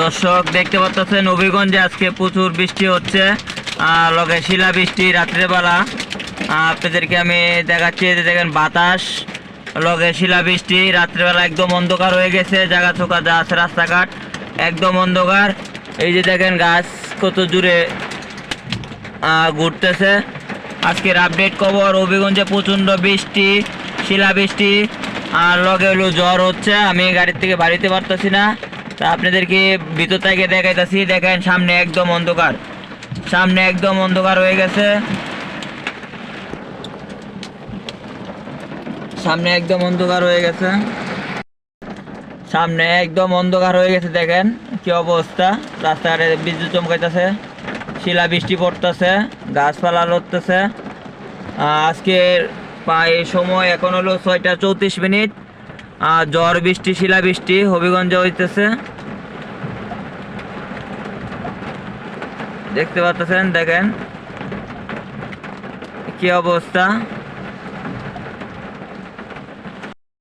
দর্শক দেখতে পাচ্ছেন হবিগঞ্জে আজকে প্রচুর বৃষ্টি হচ্ছে, লগে শিলা বৃষ্টি রাত্রেবেলা। আপনাদেরকে আমি দেখাচ্ছি, যে দেখেন বাতাস লগে শিলা বৃষ্টি, রাত্রেবেলা একদম অন্ধকার হয়ে গেছে, জায়গা চোখা যা আছে রাস্তাঘাট একদম অন্ধকার। এই যে দেখেন গাছ কত জুড়ে ঘুরতেছে। আজকের আপডেট খবর, হবিগঞ্জে প্রচণ্ড বৃষ্টি, শিলা বৃষ্টি আর লগে হলো জ্বর হচ্ছে। আমি গাড়ির থেকে বাড়িতে পারতেছি না, তা আপনাদেরকে ভিতর থেকে দেখাইতেছি। দেখেন সামনে একদম অন্ধকার, সামনে একদম অন্ধকার হয়ে গেছে, সামনে একদম অন্ধকার হয়ে গেছে, সামনে একদম অন্ধকার হয়ে গেছে। দেখেন কি অবস্থা, রাস্তাঘাটে বিদ্যুৎ চমকাইতেছে, শিলা বৃষ্টি পড়তেছে, গাছপালা লড়তেছে। আজকের প্রায় সময় এখন হলো 6টা 34 মিনিট। ঝড় বৃষ্টি শিলা বৃষ্টি হবিগঞ্জে হইতেছে, দেখতে পাচ্ছেন। দেখেন কি অবস্থা।